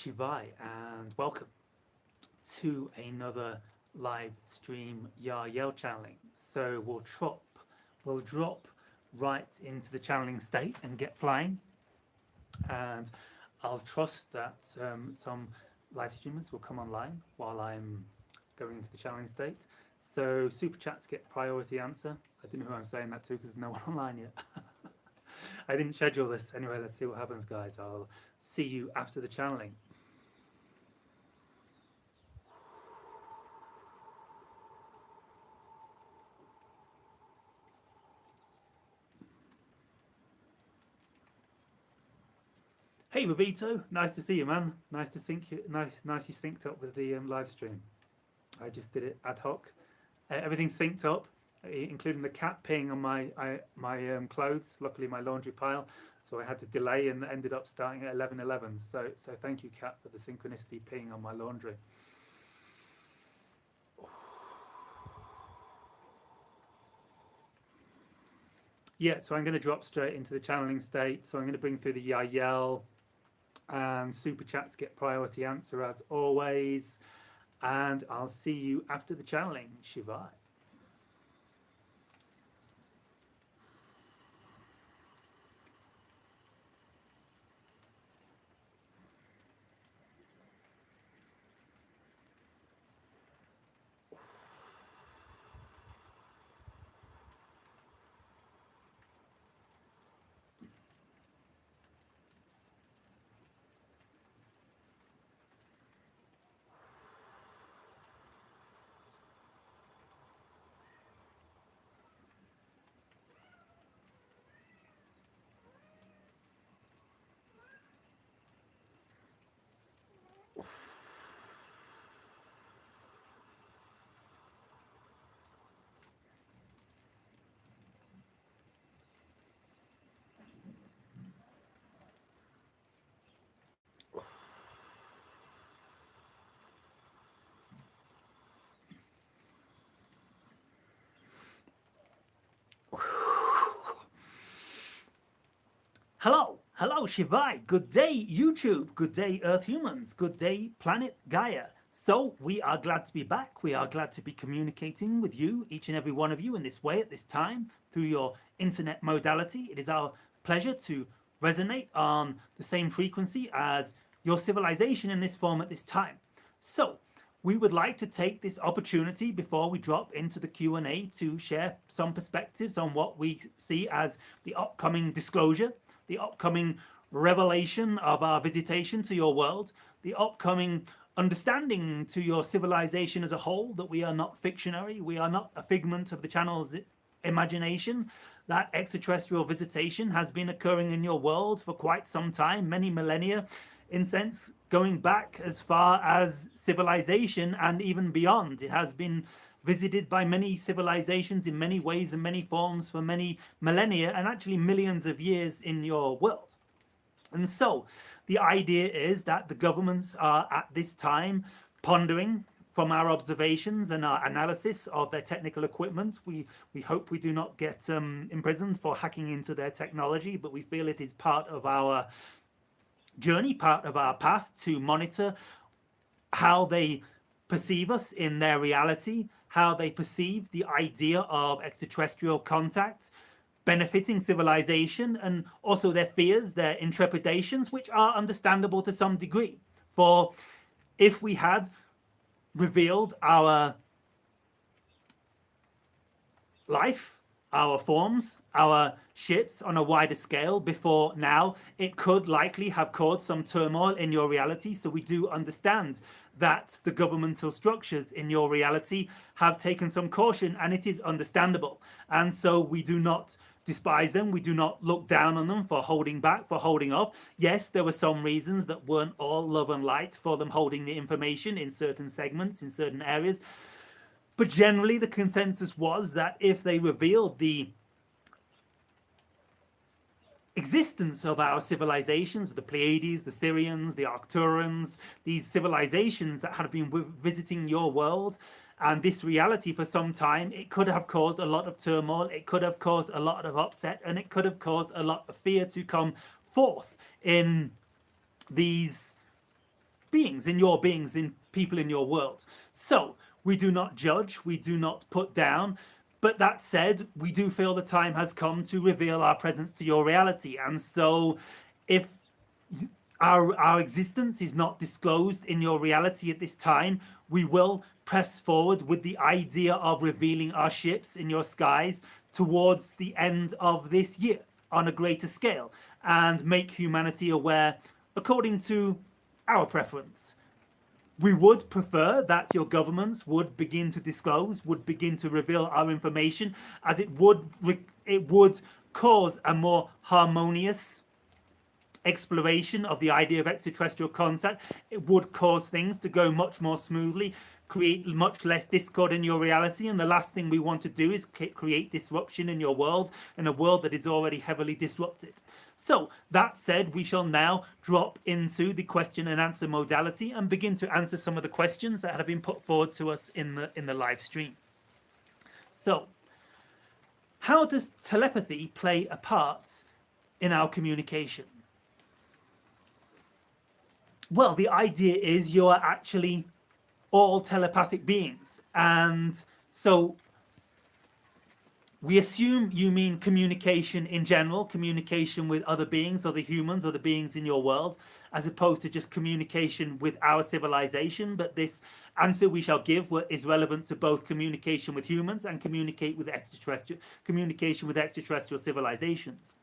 Shivai, and welcome to another live stream Yahyel channeling. So we'll drop right into the channeling state and get flying. And I'll trust that some live streamers will come online while I'm going into the channeling state. So super chats get priority answer. I don't know who I'm saying that to because there's no one online yet. I didn't schedule this. Anyway, let's see what happens, guys. I'll see you after the channeling. Hey, Babito, nice to see you, man. Nice to sync you. Nice you synced up with the live stream. I just did it ad hoc. Everything's synced up, including the cat peeing on my clothes. Luckily, my laundry pile, so I had to delay and ended up starting at 11:11. So thank you, cat, for the synchronicity peeing on my laundry. Yeah, so I'm going to drop straight into the channeling state. So I'm going to bring through the Yahyel, and super chats get priority answer as always. And I'll see you after the channeling. Shivai. Hello Shivai, good day YouTube, good day Earth humans, good day planet Gaia. So we are glad to be back, we are glad to be communicating with you, each and every one of you in this way at this time, through your internet modality. It is our pleasure to resonate on the same frequency as your civilization in this form at this time. So we would like to take this opportunity before we drop into the Q&A to share some perspectives on what we see as the upcoming disclosure, the upcoming revelation of our visitation to your world, the upcoming understanding to your civilization as a whole that we are not fictionary, we are not a figment of the channel's imagination, that extraterrestrial visitation has been occurring in your world for quite some time, many millennia, in sense going back as far as civilization and even beyond. It has been visited by many civilizations in many ways and many forms for many millennia and actually millions of years in your world. And so the idea is that the governments are at this time pondering from our observations and our analysis of their technical equipment. We hope we do not get imprisoned for hacking into their technology, but we feel it is part of our journey, part of our path to monitor how they perceive us in their reality, how they perceive the idea of extraterrestrial contact benefiting civilization, and also their fears, their intrepidations, which are understandable to some degree. For if we had revealed our life, our forms, our ships on a wider scale before now, it could likely have caused some turmoil in your reality. So we do understand that the governmental structures in your reality have taken some caution, and it is understandable. And so we do not despise them, we do not look down on them for holding back, for holding off. Yes, there were some reasons that weren't all love and light for them holding the information in certain segments, in certain areas. But generally the consensus was that if they revealed the existence of our civilizations, the Pleiades, the Syrians, the Arcturans, these civilizations that had been visiting your world and this reality for some time, it could have caused a lot of turmoil, it could have caused a lot of upset, and it could have caused a lot of fear to come forth in these beings, in your beings, in people in your world. So we do not judge, we do not put down. But that said, we do feel the time has come to reveal our presence to your reality. And so if our existence is not disclosed in your reality at this time, we will press forward with the idea of revealing our ships in your skies towards the end of this year on a greater scale and make humanity aware according to our preference. We would prefer that your governments would begin to disclose, would begin to reveal our information, as it would cause a more harmonious exploration of the idea of extraterrestrial contact. It would cause things to go much more smoothly, create much less discord in your reality, and the last thing we want to do is create disruption in your world, in a world that is already heavily disrupted. So that said, we shall now drop into the question and answer modality and begin to answer some of the questions that have been put forward to us in the live stream. So, how does telepathy play a part in our communication? Well, the idea is you are actually all telepathic beings, and so we assume you mean communication in general, communication with other beings, other humans, other beings in your world, as opposed to just communication with our civilization. But this answer we shall give is relevant to both communication with humans and communication with extraterrestrial civilizations.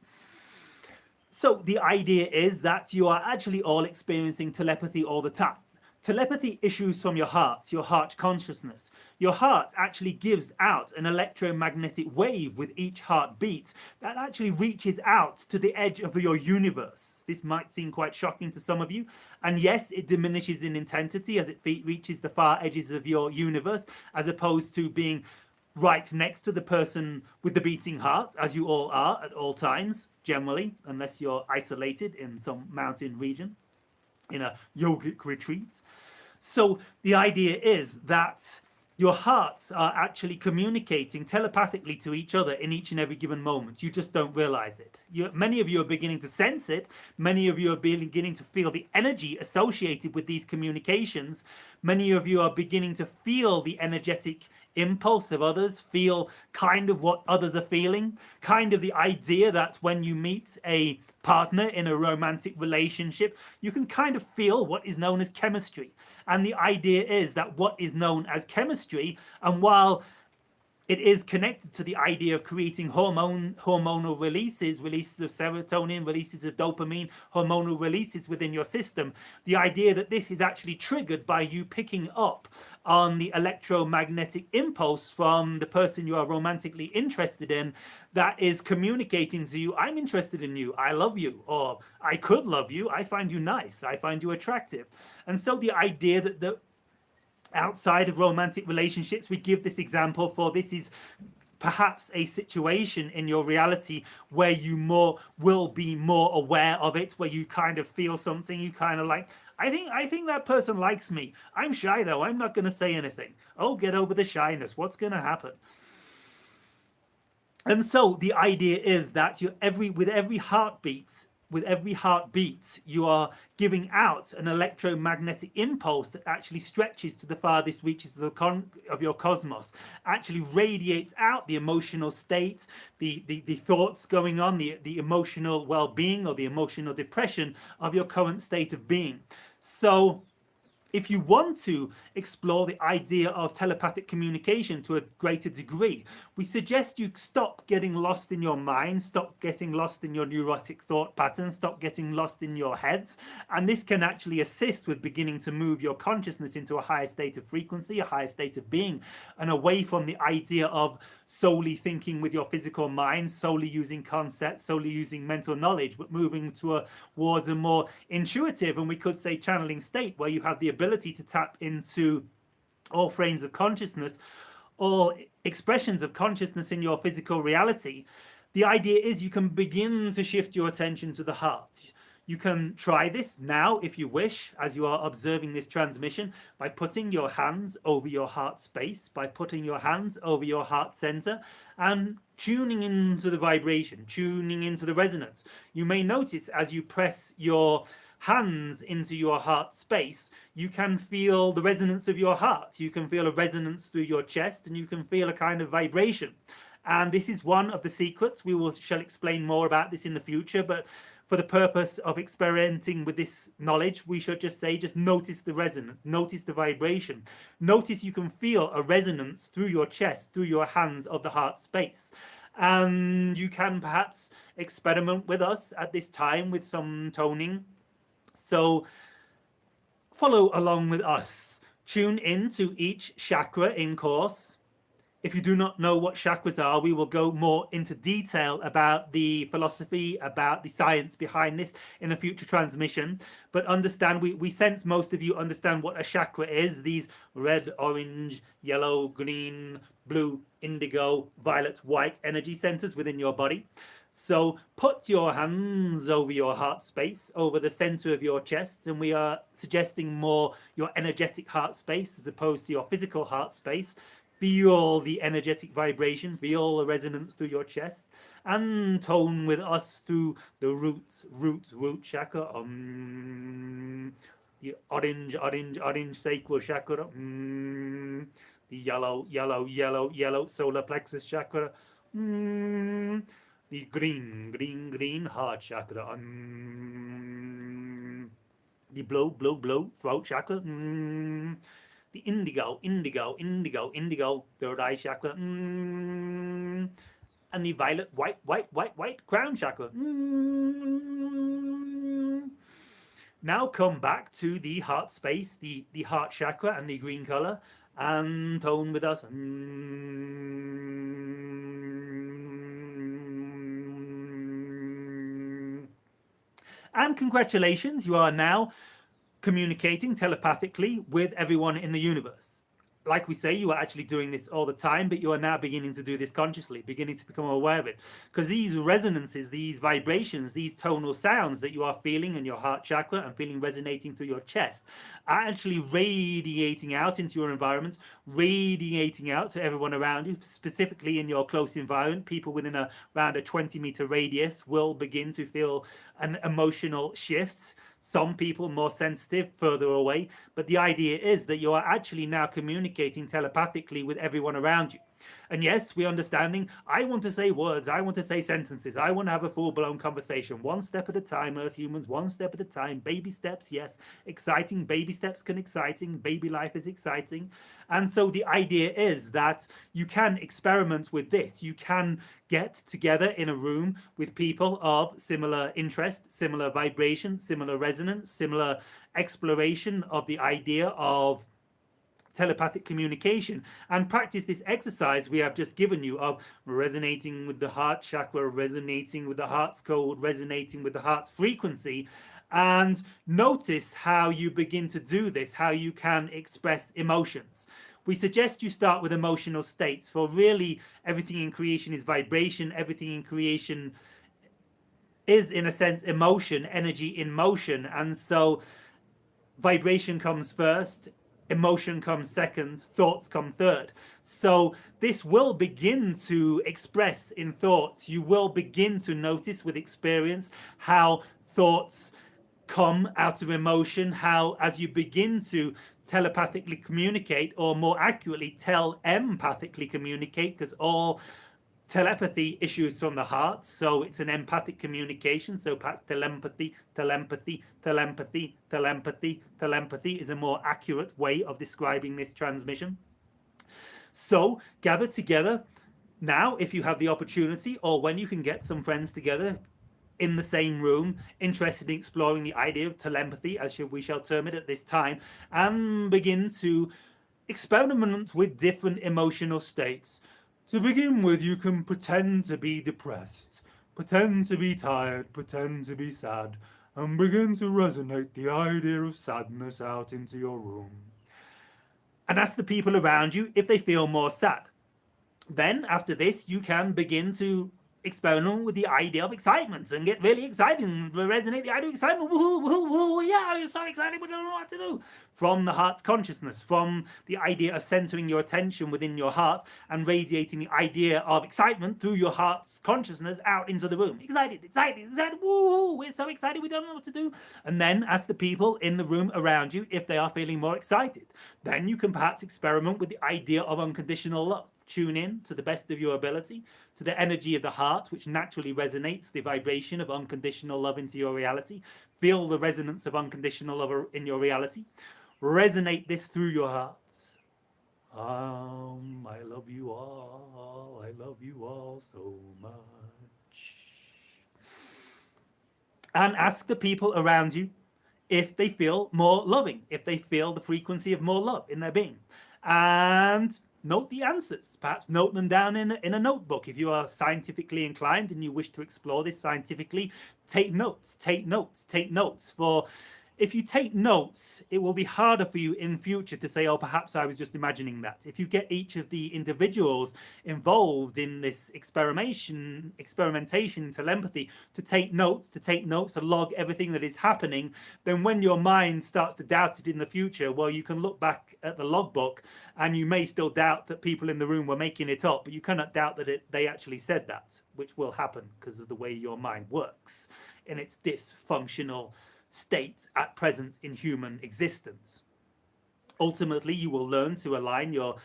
So the idea is that you are actually all experiencing telepathy all the time. Telepathy issues from your heart consciousness. Your heart actually gives out an electromagnetic wave with each heartbeat that actually reaches out to the edge of your universe. This might seem quite shocking to some of you. And yes, it diminishes in intensity as it reaches the far edges of your universe, as opposed to being right next to the person with the beating heart, as you all are at all times, generally, unless you're isolated in some mountain region in a yogic retreat. So the idea is that your hearts are actually communicating telepathically to each other in each and every given moment. You just don't realize it. Many of you are beginning to sense it. Many of you are beginning to feel the energy associated with these communications. Many of you are beginning to feel the energetic impulse of others, feel kind of what others are feeling, kind of the idea that when you meet a partner in a romantic relationship, you can kind of feel what is known as chemistry. And the idea is that what is known as chemistry, and while it is connected to the idea of creating hormonal releases of serotonin, releases of dopamine, hormonal releases within your system. The idea that this is actually triggered by you picking up on the electromagnetic impulse from the person you are romantically interested in that is communicating to you, I'm interested in you, I love you, or I could love you, I find you nice, I find you attractive. And so the idea that outside of romantic relationships, we give this example for this is perhaps a situation in your reality where you will be more aware of it, where you kind of feel something, you kind of like, I think that person likes me. I'm shy though, I'm not going to say anything. Oh, get over the shyness. What's going to happen? And so the idea is that with every heartbeat, you are giving out an electromagnetic impulse that actually stretches to the farthest reaches of your cosmos, actually radiates out the emotional state, the thoughts going on, the emotional well-being or the emotional depression of your current state of being. So if you want to explore the idea of telepathic communication to a greater degree, we suggest you stop getting lost in your mind, stop getting lost in your neurotic thought patterns, stop getting lost in your heads. And this can actually assist with beginning to move your consciousness into a higher state of frequency, a higher state of being, and away from the idea of solely thinking with your physical mind, solely using concepts, solely using mental knowledge, but moving towards a more intuitive, and we could say channeling state, where you have the ability to tap into all frames of consciousness, all expressions of consciousness in your physical reality. The idea is you can begin to shift your attention to the heart. You can try this now if you wish, as you are observing this transmission, by putting your hands over your heart space, by putting your hands over your heart center and tuning into the vibration, tuning into the resonance. You may notice as you press your hands into your heart space, you can feel the resonance of your heart. You can feel a resonance through your chest, and you can feel a kind of vibration. And this is one of the secrets. Shall explain more about this in the future, but for the purpose of experimenting with this knowledge, we should just say, just notice the resonance, notice the vibration. Notice you can feel a resonance through your chest, through your hands of the heart space. And you can perhaps experiment with us at this time with some toning. So follow along with us. Tune in to each chakra in course. If you do not know what chakras are, we will go more into detail about the philosophy, about the science behind this in a future transmission. But understand, we sense most of you understand what a chakra is. These red, orange, yellow, green, blue, indigo, violet, white energy centers within your body. So put your hands over your heart space, over the center of your chest, and we are suggesting more your energetic heart space as opposed to your physical heart space. Feel the energetic vibration, feel the resonance through your chest, and tone with us through the root chakra. The orange sacral chakra. The yellow solar plexus chakra. The green heart chakra. The blue throat chakra. The indigo, third eye chakra. And the violet, white crown chakra. Now come back to the heart space, the heart chakra and the green color, and tone with us. And congratulations, you are now communicating telepathically with everyone in the universe. Like we say, you are actually doing this all the time, but you are now beginning to do this consciously, beginning to become aware of it. Because these resonances, these vibrations, these tonal sounds that you are feeling in your heart chakra and feeling resonating through your chest are actually radiating out into your environment, radiating out to everyone around you, specifically in your close environment. People within around a 20-meter radius will begin to feel an emotional shift. Some people more sensitive, further away. But the idea is that you are actually now communicating telepathically with everyone around you. And yes, we're understanding, I want to say words, I want to say sentences, I want to have a full-blown conversation, one step at a time, Earth humans, one step at a time, baby steps, yes, exciting, baby steps can exciting, baby life is exciting. And so the idea is that you can experiment with this, you can get together in a room with people of similar interest, similar vibration, similar resonance, similar exploration of the idea of telepathic communication, and practice this exercise we have just given you of resonating with the heart chakra, resonating with the heart's code, resonating with the heart's frequency, and notice how you begin to do this, how you can express emotions. We suggest you start with emotional states, for really everything in creation is vibration, everything in creation is in a sense emotion, energy in motion, and so vibration comes first, emotion comes second, thoughts come third. So this will begin to express in thoughts. You will begin to notice with experience how thoughts come out of emotion, how as you begin to telepathically communicate, or more accurately telepathically communicate, because all telepathy issues from the heart, so it's an empathic communication. So telepathy is a more accurate way of describing this transmission. So gather together now, if you have the opportunity, or when you can get some friends together in the same room, interested in exploring the idea of telepathy, as we shall term it at this time, and begin to experiment with different emotional states. To begin with, you can pretend to be depressed, pretend to be tired, pretend to be sad, and begin to resonate the idea of sadness out into your room. And ask the people around you if they feel more sad. Then, after this, you can begin to experiment with the idea of excitement and get really excited and resonate the idea of excitement. Woohoo, woohoo, woohoo, yeah, I'm so excited, we don't know what to do. From the heart's consciousness, from the idea of centering your attention within your heart and radiating the idea of excitement through your heart's consciousness out into the room. Excited, excited, excited, woohoo, we're so excited, we don't know what to do. And then ask the people in the room around you if they are feeling more excited. Then you can perhaps experiment with the idea of unconditional love. Tune in to the best of your ability to the energy of the heart, which naturally resonates the vibration of unconditional love into your reality. Feel the resonance of unconditional love in your reality. Resonate this through your heart. I love you all. I love you all so much. And ask the people around you if they feel more loving, if they feel the frequency of more love in their being. And note the answers. Perhaps note them down in a notebook. If you are scientifically inclined and you wish to explore this scientifically, take notes, take notes, take notes. For if you take notes, it will be harder for you in future to say, oh, perhaps I was just imagining that. If you get each of the individuals involved in this experimentation, telepathy, to take notes, to log everything that is happening, then when your mind starts to doubt it in the future, well, you can look back at the logbook and you may still doubt that people in the room were making it up, but you cannot doubt that they actually said that, which will happen because of the way your mind works in its dysfunctional state at present in human existence. Ultimately, you will learn to align your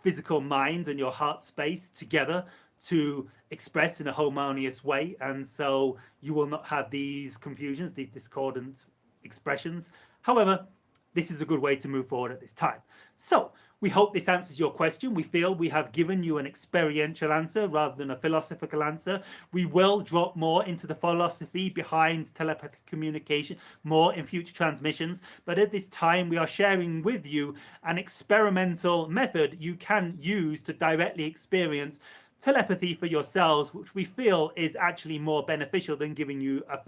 physical mind and your heart space together to express in a harmonious way, and so you will not have these confusions, these discordant expressions. However, this is a good way to move forward at this time. So we hope this answers your question. We feel we have given you an experiential answer rather than a philosophical answer. We will drop more into the philosophy behind telepathic communication, more in future transmissions. But at this time, we are sharing with you an experimental method you can use to directly experience telepathy for yourselves, which we feel is actually more beneficial than giving you a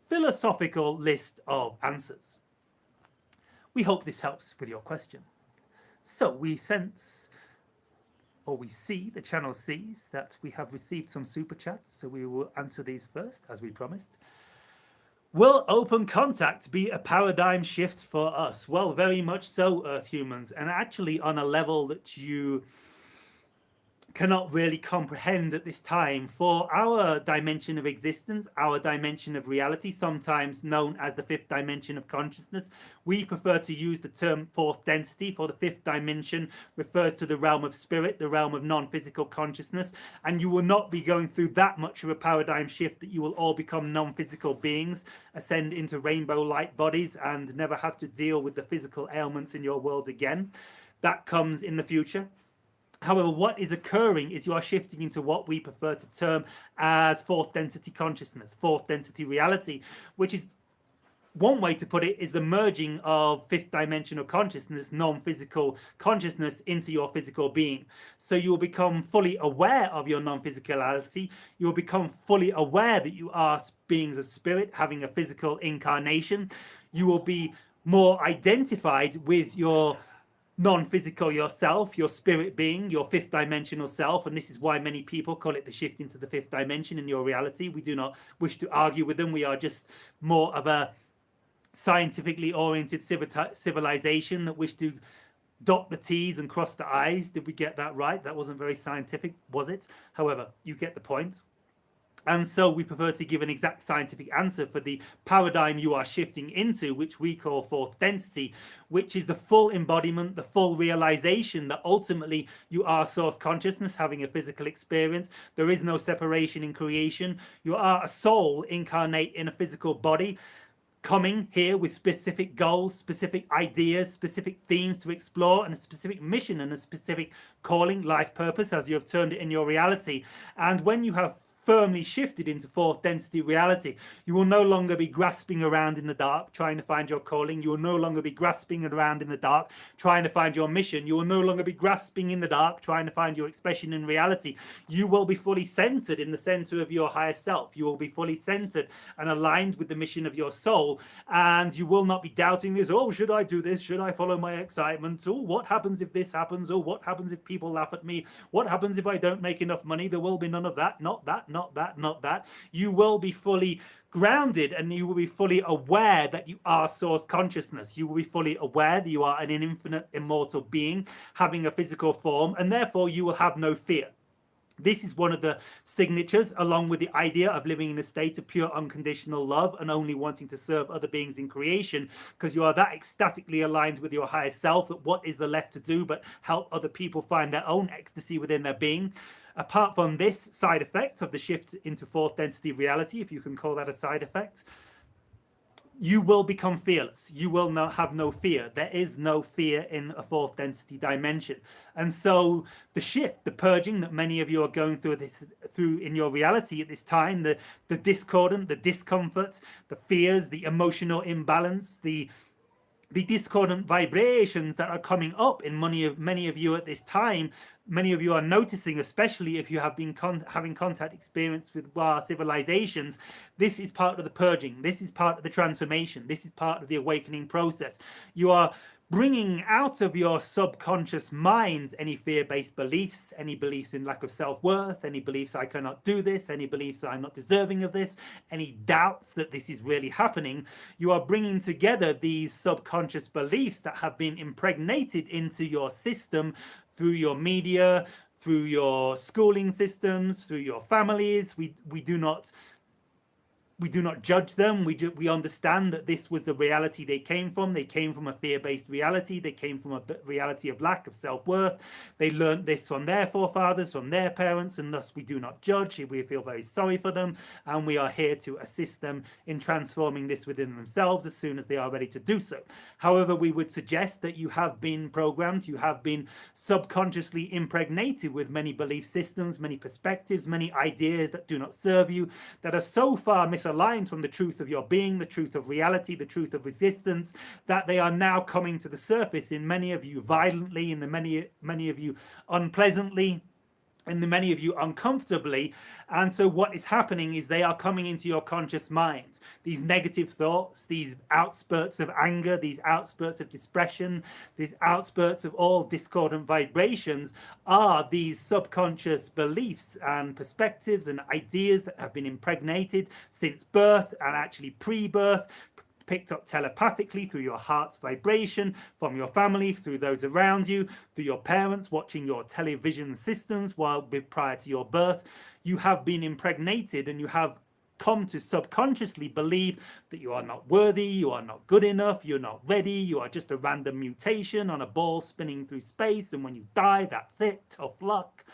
philosophical list of answers. We hope this helps with your question. So we sense, or we see, the channel sees that we have received some super chats, so we will answer these first, as we promised. Will open contact be a paradigm shift for us? Well, very much so, Earth humans, and actually on a level that you cannot really comprehend at this time. For our dimension of existence, our dimension of reality, sometimes known as the fifth dimension of consciousness, we prefer to use the term fourth density, for the fifth dimension refers to the realm of spirit, the realm of non-physical consciousness, and you will not be going through that much of a paradigm shift that you will all become non-physical beings, ascend into rainbow light bodies, and never have to deal with the physical ailments in your world again. That comes in the future. However, what is occurring is you are shifting into what we prefer to term as fourth density consciousness, fourth density reality, which is, one way to put it, is the merging of fifth dimensional consciousness, non-physical consciousness, into your physical being. So you will become fully aware of your non-physicality. You will become fully aware that you are beings of spirit having a physical incarnation. You will be more identified with your non-physical yourself, your spirit being, your fifth dimensional self, and this is why many people call it the shift into the fifth dimension in your reality. We do not wish to argue with them. We are just more of a scientifically oriented civilization that wish to dot the T's and cross the I's. Did we get that right? That wasn't very scientific, was it? However, you get the point. And so we prefer to give an exact scientific answer for the paradigm you are shifting into, which we call fourth density, which is the full embodiment, the full realization that ultimately you are source consciousness having a physical experience. There is no separation in creation. You are a soul incarnate in a physical body, coming here with specific goals, specific ideas, specific themes to explore, and a specific mission and a specific calling, life purpose, as you have turned it in your reality. And when you have firmly shifted into fourth density reality. You will no longer be grasping around in the dark trying to find your calling. You will no longer be grasping around in the dark trying to find your mission. You will no longer be grasping in the dark trying to find your expression in reality. You will be fully centered in the center of your higher self. You will be fully centered and aligned with the mission of your soul, and you will not be doubting this. Oh, should I do this? Should I follow my excitement? Oh, what happens if this happens? Oh, what happens if people laugh at me? What happens if I don't make enough money? There will be none of that. Not that, not that, not that. You will be fully grounded, and you will be fully aware that you are source consciousness. You will be fully aware that you are an infinite immortal being having a physical form, and therefore you will have no fear. This is one of the signatures, along with the idea of living in a state of pure unconditional love and only wanting to serve other beings in creation, because you are that ecstatically aligned with your higher self that what is there left to do but help other people find their own ecstasy within their being. Apart from this side effect of the shift into fourth density reality, if you can call that a side effect, you will become fearless. You will not have no fear. There is no fear in a fourth density dimension. And so the shift, the purging that many of you are going through in your reality at this time, the discordant, the discomfort, the fears, the emotional imbalance, the discordant vibrations that are coming up in many of you at this time, many of you are noticing, especially if you have been having contact experience with our civilizations. This is part of the purging. This is part of the transformation. This is part of the awakening process. You are bringing out of your subconscious minds any fear-based beliefs, any beliefs in lack of self-worth, any beliefs I cannot do this, any beliefs that I'm not deserving of this, any doubts that this is really happening. You are bringing together these subconscious beliefs that have been impregnated into your system through your media, through your schooling systems, through your families. We do not judge them. We understand that this was the reality they came from. They came from a fear-based reality. They came from a reality of lack of self-worth. They learned this from their forefathers, from their parents, and thus we do not judge. We feel very sorry for them, and we are here to assist them in transforming this within themselves as soon as they are ready to do so. However, we would suggest that you have been programmed, you have been subconsciously impregnated with many belief systems, many perspectives, many ideas that do not serve you, that are so far misaligned from the truth of your being, the truth of reality, the truth of resistance, that they are now coming to the surface in many of you violently, in the many of you unpleasantly, and the many of you uncomfortably. And so what is happening is they are coming into your conscious mind. These negative thoughts, these outspurts of anger, these outspurts of depression, these outspurts of all discordant vibrations are these subconscious beliefs and perspectives and ideas that have been impregnated since birth and actually pre-birth, picked up telepathically through your heart's vibration, from your family, through those around you, through your parents watching your television systems prior to your birth. You have been impregnated, and you have come to subconsciously believe that you are not worthy, you are not good enough, you're not ready, you are just a random mutation on a ball spinning through space, and when you die, that's it, tough luck.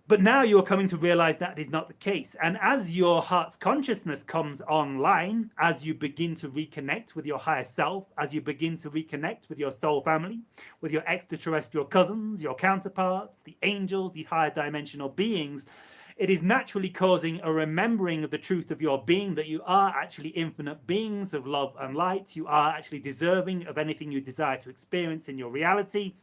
But now you're coming to realize that is not the case. And as your heart's consciousness comes online, as you begin to reconnect with your higher self, as you begin to reconnect with your soul family, with your extraterrestrial cousins, your counterparts, the angels, the higher dimensional beings, it is naturally causing a remembering of the truth of your being, that you are actually infinite beings of love and light. You are actually deserving of anything you desire to experience in your reality.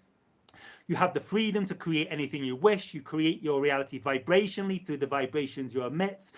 You have the freedom to create anything you wish. You create your reality vibrationally through the vibrations you emit,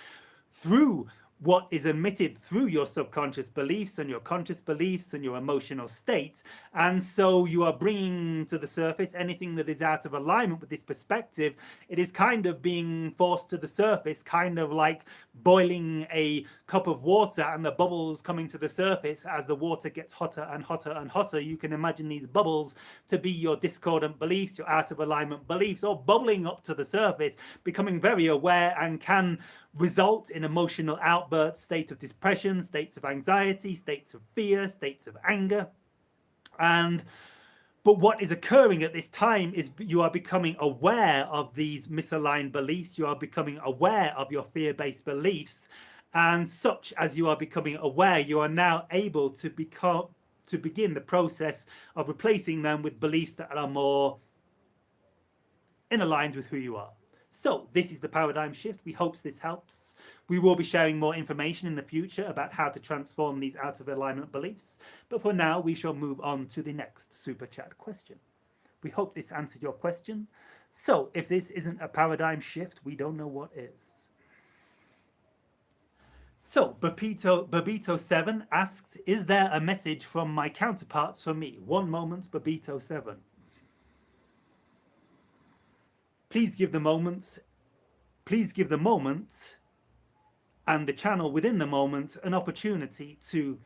through what is emitted through your subconscious beliefs and your conscious beliefs and your emotional state. And so you are bringing to the surface anything that is out of alignment with this perspective. It is kind of being forced to the surface, kind of like boiling a cup of water and the bubbles coming to the surface as the water gets hotter and hotter and hotter. You can imagine these bubbles to be your discordant beliefs, your out of alignment beliefs, all bubbling up to the surface, becoming very aware, and can result in emotional outbursts, state of depression, states of anxiety, states of fear, states of anger. But what is occurring at this time is you are becoming aware of these misaligned beliefs. You are becoming aware of your fear-based beliefs, and such as you are becoming aware, you are now able to begin the process of replacing them with beliefs that are more in aligned with who you are. So this is the paradigm shift. We hope this helps. We will be sharing more information in the future about how to transform these out of alignment beliefs. But for now, we shall move on to the next super chat question. We hope this answered your question. So if this isn't a paradigm shift, we don't know what is. So Babito7 asks, is there a message from my counterparts for me? One moment, Babito7. Please give the moment and the channel within the moment an opportunity to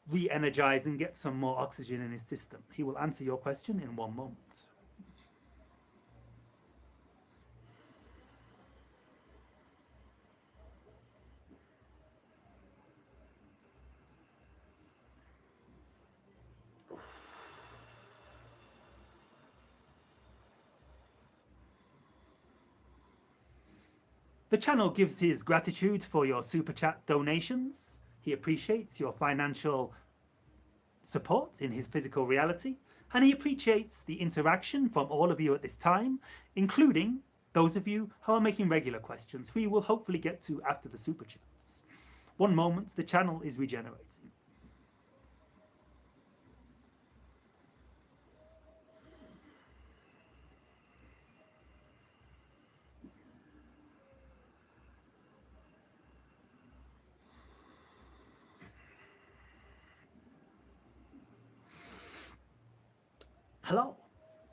re-energize and get some more oxygen in his system. He will answer your question in one moment. The channel gives his gratitude for your super chat donations. He appreciates your financial support in his physical reality, and he appreciates the interaction from all of you at this time, including those of you who are making regular questions, who we will hopefully get to after the super chats. One moment, the channel is regenerating.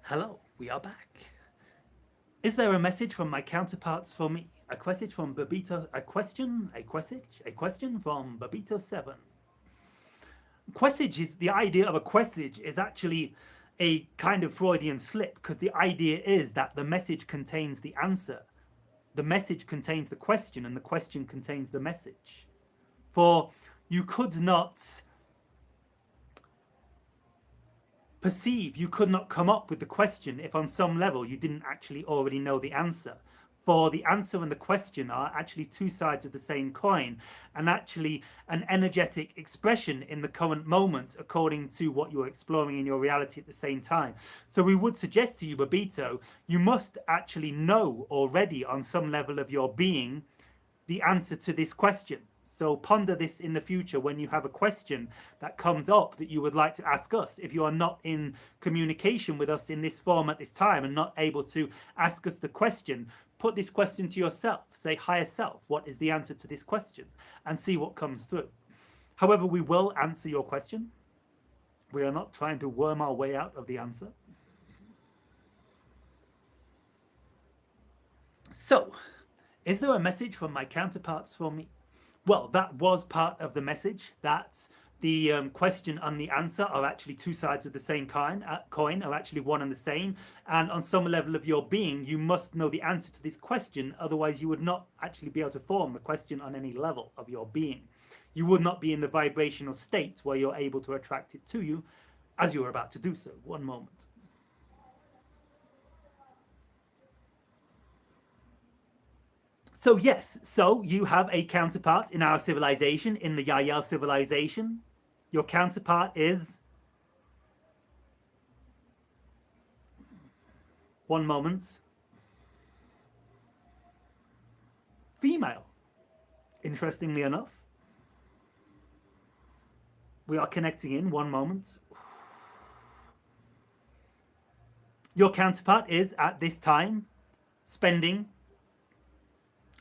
Hello, we are back. Is there a message from my counterparts for me? A question from Babito, a question from Babito7. Quessage is, the idea of a quessage is actually a kind of Freudian slip, because the idea is that the message contains the answer. The message contains the question, and the question contains the message. For you could not perceive, you could not come up with the question if on some level you didn't actually already know the answer. For the answer and the question are actually two sides of the same coin, and actually an energetic expression in the current moment according to what you're exploring in your reality at the same time. So we would suggest to you, Babito, you must actually know already on some level of your being the answer to this question. So ponder this in the future when you have a question that comes up that you would like to ask us. If you are not in communication with us in this form at this time and not able to ask us the question, put this question to yourself. Say, higher self, what is the answer to this question? And see what comes through. However, we will answer your question. We are not trying to worm our way out of the answer. So, is there a message from my counterparts for me? Well, that was part of the message, that the question and the answer are actually two sides of the same coin, are actually one and the same. And on some level of your being, you must know the answer to this question. Otherwise, you would not actually be able to form the question on any level of your being. You would not be in the vibrational state where you're able to attract it to you as you're about to do so. One moment. So yes, so you have a counterpart in our civilization, in the Yahyel civilization. Your counterpart is... One moment. Female. Interestingly enough. We are connecting in. One moment. Your counterpart is, at this time, spending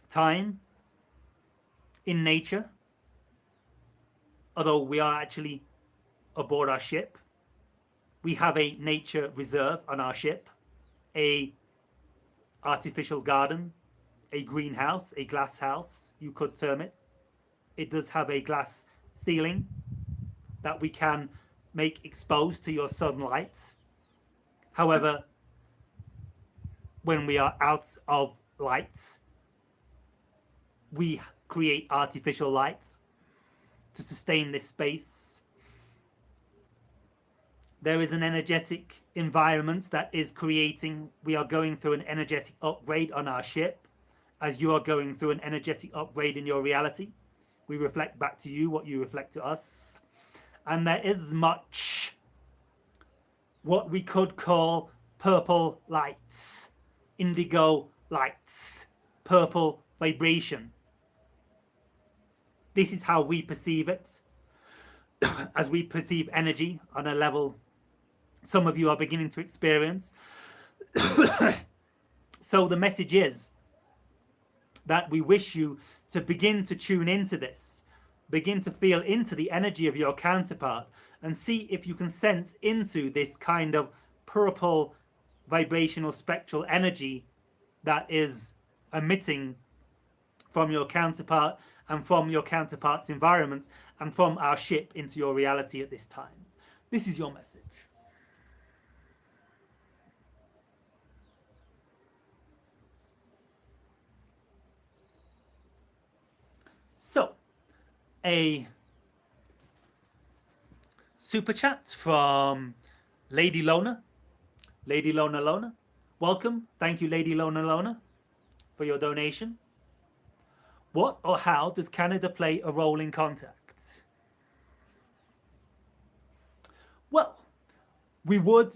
time in nature, although we are actually aboard our ship. We have a nature reserve on our ship, a artificial garden, a greenhouse, a glass house, you could term it. It does have a glass ceiling that we can make exposed to your sunlight. However, when we are out of lights, we create artificial light to sustain this space. There is an energetic environment that is creating. We are going through an energetic upgrade on our ship, as you are going through an energetic upgrade in your reality. We reflect back to you what you reflect to us. And there is much what we could call purple lights, indigo lights, purple vibration. This is how we perceive it, as we perceive energy on a level some of you are beginning to experience. So the message is that we wish you to begin to tune into this, begin to feel into the energy of your counterpart, and see if you can sense into this kind of purple vibrational spectral energy that is emitting from your counterpart and from your counterpart's environment and from our ship into your reality at this time. This is your message. So, a super chat from Lady Lona. Lady Lona Lona. Welcome. Thank you, Lady Lona Lona, for your donation. What or how does Canada play a role in contact? Well, we would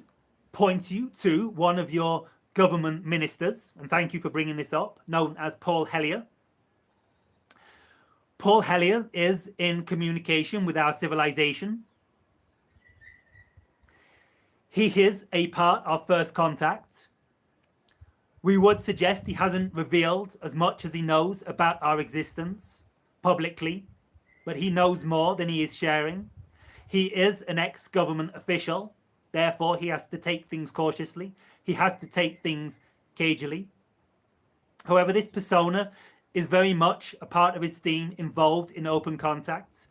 point you to one of your government ministers, and thank you for bringing this up, known as Paul Hellyer. Paul Hellyer is in communication with our civilization. He is a part of First Contact. We would suggest he hasn't revealed as much as he knows about our existence publicly, but he knows more than he is sharing. He is an ex-government official, therefore he has to take things cautiously. He has to take things cagily. However, this persona is very much a part of his theme involved in open contact.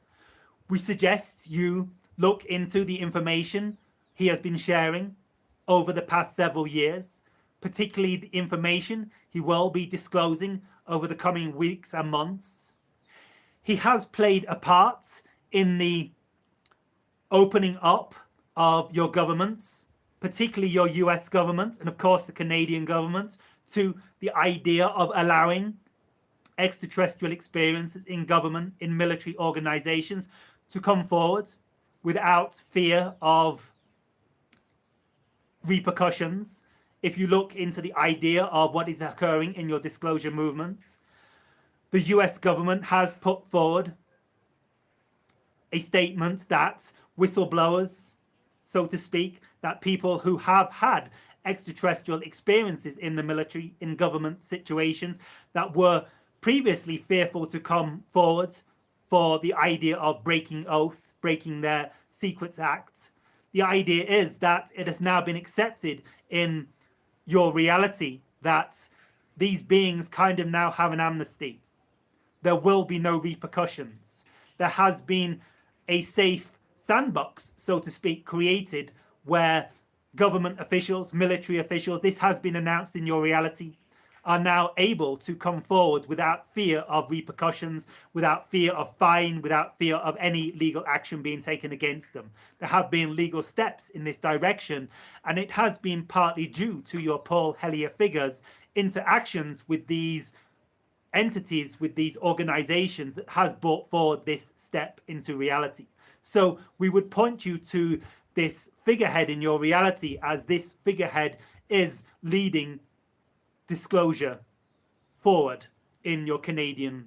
We suggest you look into the information he has been sharing over the past several years, particularly the information he will be disclosing over the coming weeks and months. He has played a part in the opening up of your governments, particularly your US government and of course the Canadian government, to the idea of allowing extraterrestrial experiences in government, in military organizations to come forward without fear of repercussions. If you look into the idea of what is occurring in your disclosure movement, the US government has put forward a statement that whistleblowers, so to speak, that people who have had extraterrestrial experiences in the military, in government situations, that were previously fearful to come forward for the idea of breaking oath, breaking their Secrets Act. The idea is that it has now been accepted in your reality that these beings kind of now have an amnesty. There will be no repercussions. There has been a safe sandbox, so to speak, created where government officials, military officials, this has been announced in your reality, are now able to come forward without fear of repercussions, without fear of fine, without fear of any legal action being taken against them. There have been legal steps in this direction, and it has been partly due to your Paul Hellyer figure's interactions with these entities, with these organizations, that has brought forward this step into reality. So we would point you to this figurehead in your reality, as this figurehead is leading disclosure forward in your Canadian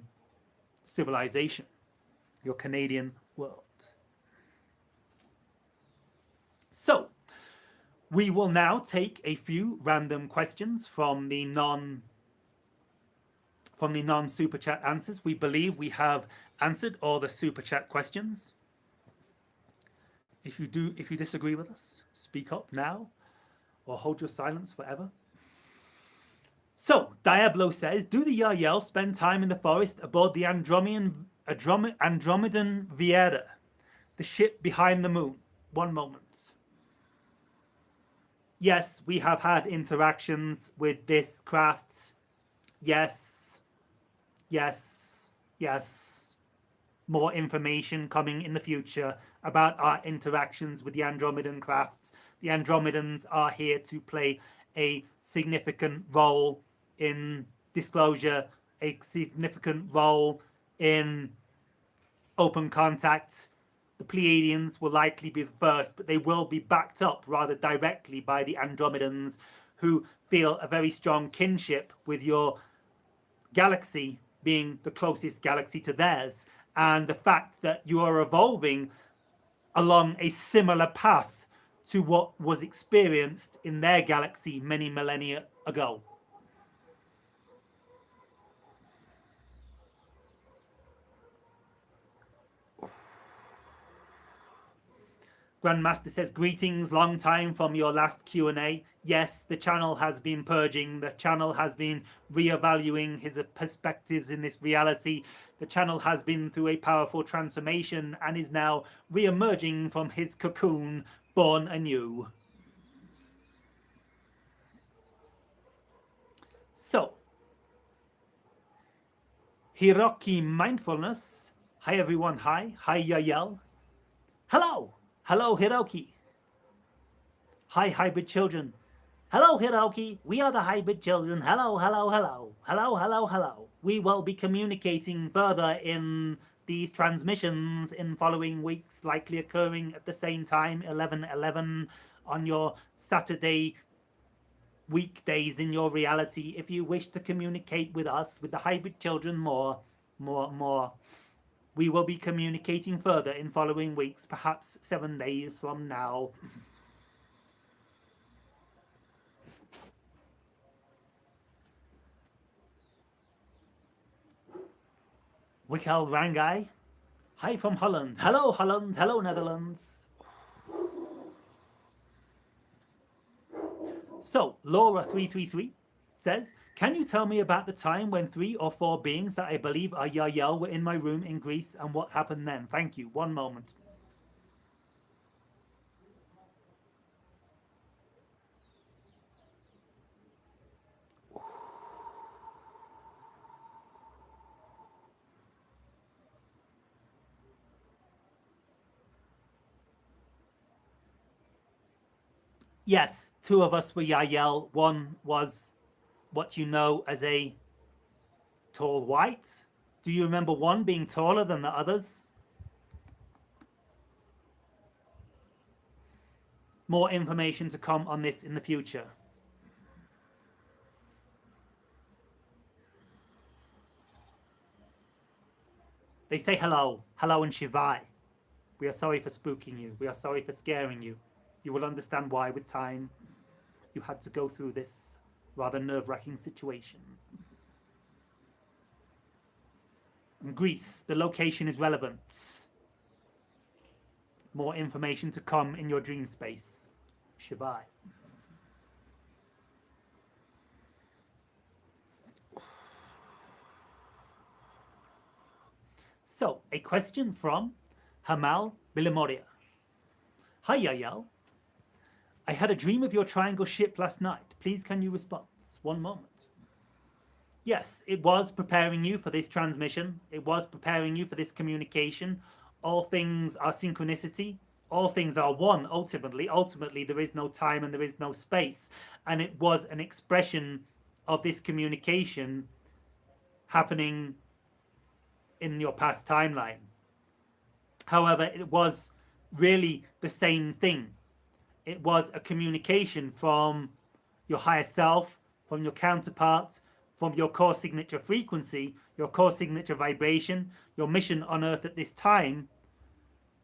civilization, your Canadian world. So we will now take a few random questions from the non super chat answers. We believe we have answered all the super chat questions. If you disagree with us, speak up now or hold your silence forever. So, Diablo says, do the Yahyel spend time in the forest aboard the Andromedan Viera, the ship behind the moon? One moment. Yes, we have had interactions with this craft. Yes. Yes. Yes. More information coming in the future about our interactions with the Andromedan crafts. The Andromedans are here to play a significant role in disclosure, a significant role in open contact. The Pleiadians will likely be the first, but they will be backed up rather directly by the Andromedans, who feel a very strong kinship with your galaxy being the closest galaxy to theirs, and the fact that you are evolving along a similar path to what was experienced in their galaxy many millennia ago. Grandmaster says, greetings, long time from your last Q&A. Yes, the channel has been purging. The channel has been reevaluating his perspectives in this reality. The channel has been through a powerful transformation and is now re-emerging from his cocoon, born anew. So, Hiroki Mindfulness. Hi everyone, hi. Hi Yahyel. Hello. Hello, Hiroki. Hi, hybrid children. Hello, Hiroki. We are the hybrid children. Hello, hello, hello. Hello, hello, hello. We will be communicating further in these transmissions in following weeks, likely occurring at the same time, 11/11 on your Saturday weekdays in your reality. If you wish to communicate with us, with the hybrid children more, we will be communicating further in following weeks, perhaps 7 days from now. Wikkel Rangai. Hi from Holland. Hello Holland. Hello Netherlands. So, Laura333 says, can you tell me about the time when 3 or 4 beings that I believe are Yahyel were in my room in Greece and what happened then? Thank you. One moment. Yes, 2 of us were Yahyel. One was what you know as a tall white. Do you remember one being taller than the others? More information to come on this in the future. They say hello. Hello in Shivai. We are sorry for spooking you. We are sorry for scaring you. You will understand why with time you had to go through this rather nerve-wracking situation. In Greece, the location is relevant. More information to come in your dream space. Shivai. So, a question from Hamal Bilimoria. Hi Yahyel. I had a dream of your triangle ship last night. Please can you respond? One moment. Yes, it was preparing you for this transmission. It was preparing you for this communication. All things are synchronicity. All things are one, ultimately. Ultimately, there is no time and there is no space. And it was an expression of this communication happening in your past timeline. However, it was really the same thing. It was a communication from your higher self, from your counterpart, from your core signature frequency, your core signature vibration, your mission on Earth at this time,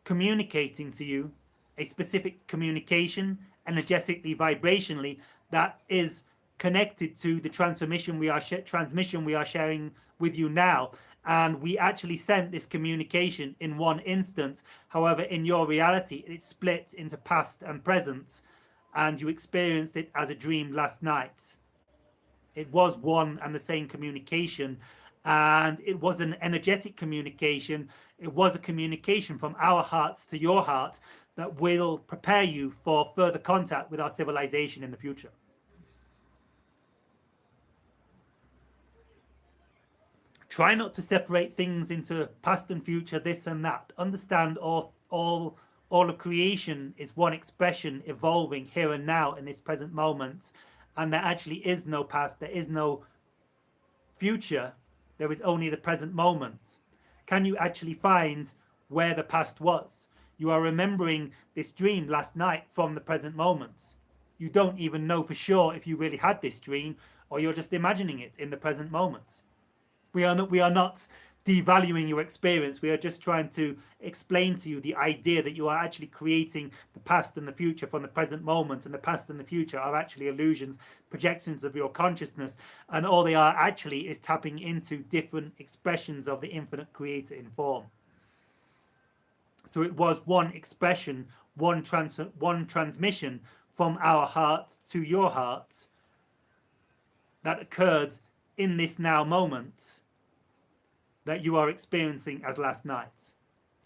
communicating to you a specific communication, energetically, vibrationally, that is connected to the transmission we are sharing with you now. And we actually sent this communication in one instant. However, in your reality, it's split into past and present, and you experienced it as a dream last night. It was one and the same communication, and it was an energetic communication. It was a communication from our hearts to your heart that will prepare you for further contact with our civilization in the future. Try not to separate things into past and future, this and that. Understand all of creation is one expression evolving here and now in this present moment. And there actually is no past, there is no future, there is only the present moment. Can you actually find where the past was? You are remembering this dream last night from the present moment. You don't even know for sure if you really had this dream or you're just imagining it in the present moment. We are not devaluing your experience. We are just trying to explain to you the idea that you are actually creating the past and the future from the present moment, and the past and the future are actually illusions, projections of your consciousness, and all they are actually is tapping into different expressions of the infinite creator in form. So it was one expression, one transmission from our heart to your heart that occurred in this now moment that you are experiencing as last night.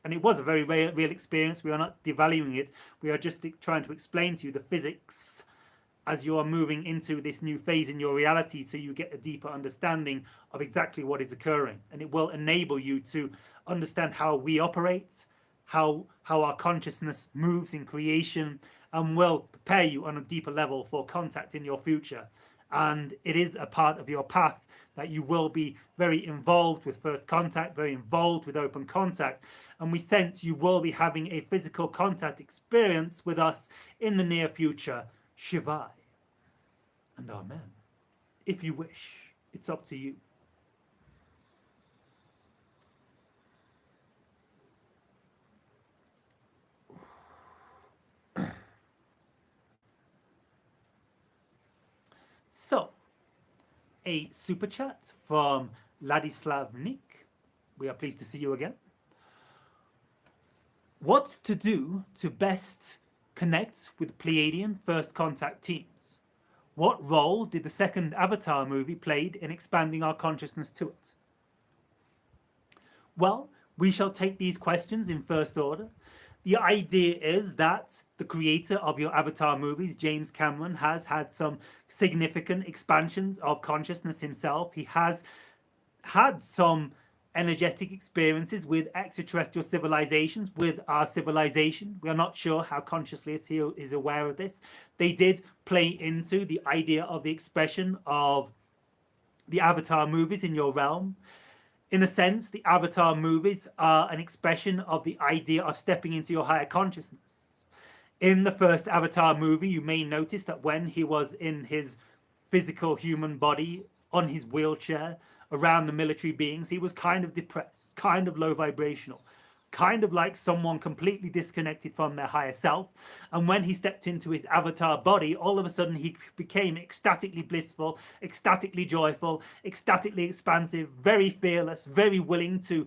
And it was a very real experience. We are not devaluing it. We are just trying to explain to you the physics as you are moving into this new phase in your reality, so you get a deeper understanding of exactly what is occurring. And it will enable you to understand how we operate, how our consciousness moves in creation, and will prepare you on a deeper level for contact in your future. And it is a part of your path that you will be very involved with first contact, very involved with open contact. And we sense you will be having a physical contact experience with us in the near future. Shivai and Amen. If you wish, it's up to you. So, a super chat from Ladislav Nick. We are pleased to see you again. What to do to best connect with Pleiadian first contact teams? What role did the second Avatar movie play in expanding our consciousness to it? Well, we shall take these questions in first order. The idea is that the creator of your Avatar movies, James Cameron, has had some significant expansions of consciousness himself. He has had some energetic experiences with extraterrestrial civilizations, with our civilization. We are not sure how consciously he is aware of this. They did play into the idea of the expression of the Avatar movies in your realm. In a sense, the Avatar movies are an expression of the idea of stepping into your higher consciousness. In the first Avatar movie, you may notice that when he was in his physical human body, on his wheelchair, around the military beings, he was kind of depressed, kind of low vibrational, kind of like someone completely disconnected from their higher self. And when he stepped into his avatar body, all of a sudden he became ecstatically blissful, ecstatically joyful, ecstatically expansive, very fearless, very willing to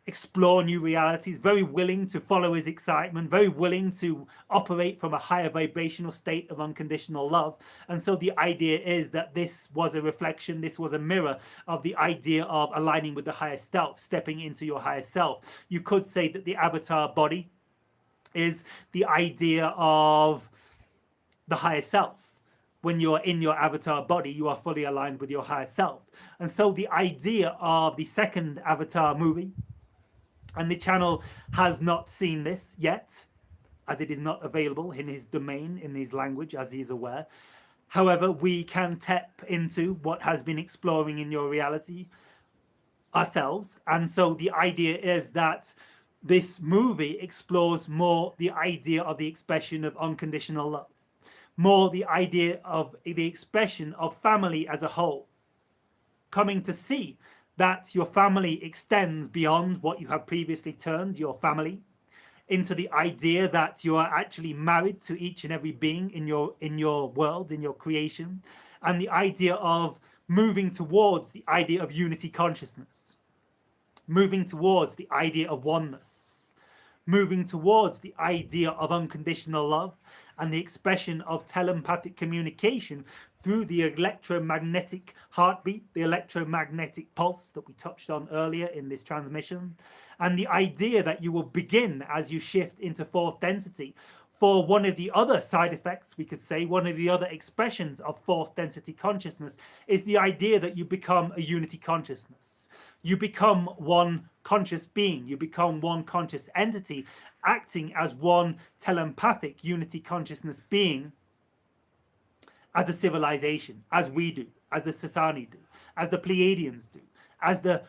explore new realities, very willing to follow his excitement, very willing to operate from a higher vibrational state of unconditional love. And so the idea is that this was a reflection, this was a mirror of the idea of aligning with the higher self, stepping into your higher self. You could say that the avatar body is the idea of the higher self. When you're in your avatar body, you are fully aligned with your higher self. And so the idea of the second Avatar movie, and the channel has not seen this yet, as it is not available in his domain, in his language, as he is aware. However, we can tap into what has been exploring in your reality ourselves. And so the idea is that this movie explores more the idea of the expression of unconditional love, more the idea of the expression of family as a whole, coming to see that your family extends beyond what you have previously termed your family, into the idea that you are actually married to each and every being in your world, in your creation, and the idea of moving towards the idea of unity consciousness, moving towards the idea of oneness, moving towards the idea of unconditional love and the expression of telepathic communication through the electromagnetic heartbeat, the electromagnetic pulse that we touched on earlier in this transmission, and the idea that you will begin as you shift into fourth density. For one of the other side effects, we could say, one of the other expressions of fourth density consciousness is the idea that you become a unity consciousness. You become one conscious being, you become one conscious entity, acting as one telepathic unity consciousness being, as a civilization, as we do, as the Sasani do, as the Pleiadians do, as the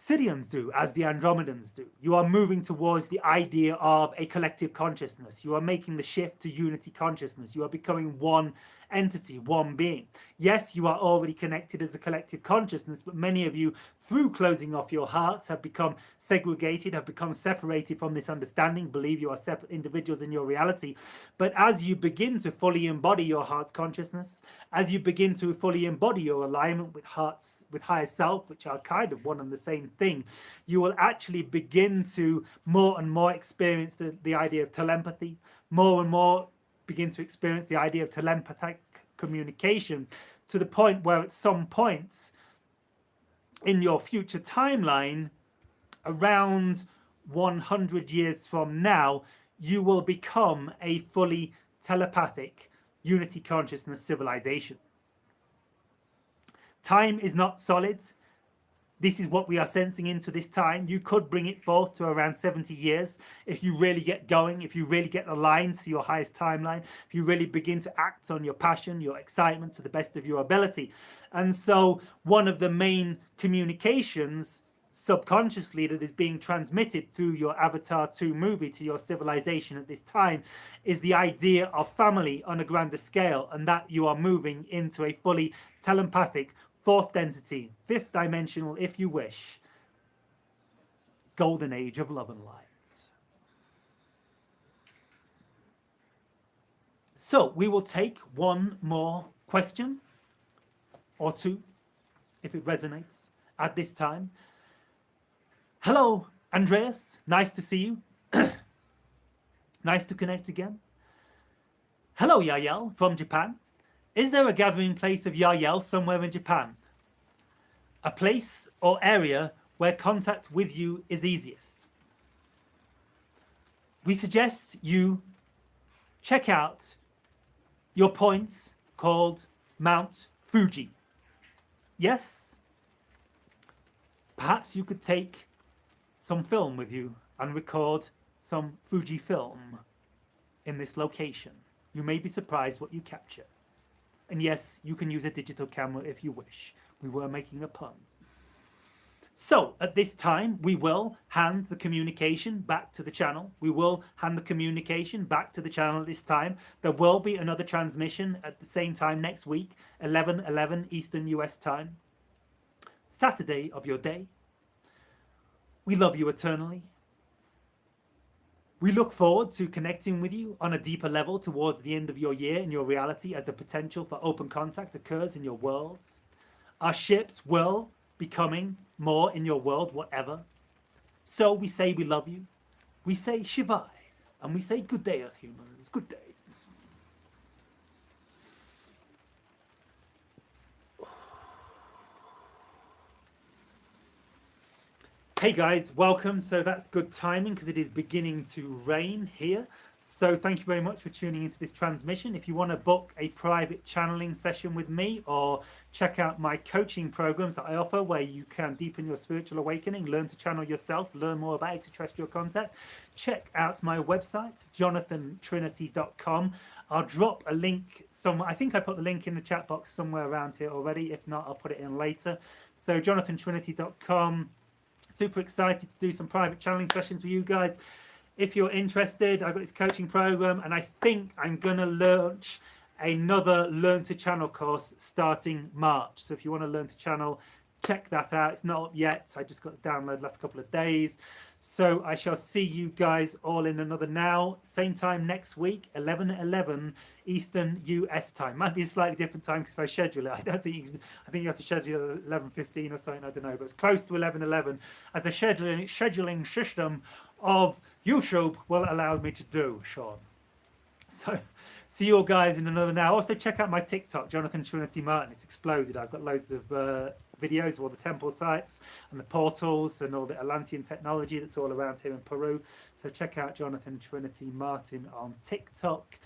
Sidians do, as the Andromedans do. You are moving towards the idea of a collective consciousness. You are making the shift to unity consciousness. You are becoming one entity, one being. Yes, you are already connected as a collective consciousness, but many of you, through closing off your hearts, have become segregated, have become separated from this understanding, believe you are separate individuals in your reality. But as you begin to fully embody your heart's consciousness, as you begin to fully embody your alignment with hearts, with higher self, which are kind of one and the same thing, you will actually begin to more and more experience the idea of telepathy, more and more begin to experience the idea of telepathic communication, to the point where at some point in your future timeline, around 100 years from now, you will become a fully telepathic unity consciousness civilization. Time is not solid. This is what we are sensing into this time. You could bring it forth to around 70 years if you really get going, if you really get aligned to your highest timeline, if you really begin to act on your passion, your excitement to the best of your ability. And so one of the main communications subconsciously that is being transmitted through your Avatar 2 movie to your civilization at this time is the idea of family on a grander scale, and that you are moving into a fully telepathic fourth density, fifth dimensional, if you wish, golden age of love and light. So we will take one more question or two, if it resonates at this time. Hello, Andreas. Nice to see you. Nice to connect again. Hello, Yahyel from Japan. Is there a gathering place of Yahyel somewhere in Japan? A place or area where contact with you is easiest? We suggest you check out your point called Mount Fuji. Yes? Perhaps you could take some film with you and record some Fuji film in this location. You may be surprised what you capture. And yes, you can use a digital camera if you wish. We were making a pun. So at this time, we will hand the communication back to the channel. We will hand the communication back to the channel at this time. There will be another transmission at the same time next week, 11:11 Eastern US time. Saturday of your day. We love you eternally. We look forward to connecting with you on a deeper level towards the end of your year in your reality as the potential for open contact occurs in your worlds. Our ships will be coming more in your world, whatever. So we say we love you. We say Shivai. And we say good day, Earth humans. Good day. Hey guys, welcome. So that's good timing because it is beginning to rain here. So thank you very much for tuning into this transmission. If you want to book a private channeling session with me or check out my coaching programs that I offer where you can deepen your spiritual awakening, learn to channel yourself, learn more about extraterrestrial contact, check out my website, jonathantrinity.com. I'll drop a link somewhere. I think I put the link in the chat box somewhere around here already. If not, I'll put it in later. So jonathantrinity.com. Super excited to do some private channeling sessions with you guys. If you're interested, I've got this coaching program, and I think I'm going to launch another Learn to Channel course starting March. So if you want to learn to channel, check that out. It's not up yet. I just got the download last couple of days. So I shall see you guys all in another now. Same time next week, 11:11 Eastern US time. Might be a slightly different time because if I schedule it, I don't think you can, I think you have to schedule 11:15 or something. I don't know, but it's close to 11:11 as the scheduling system of YouTube will allow me to do, Sean. So see you all guys in another now. Also check out my TikTok, Jonathan Trinity Martin. It's exploded. I've got loads of videos of all the temple sites and the portals and all the Atlantean technology that's all around here in Peru. So check out Jonathan Trinity Martin on TikTok.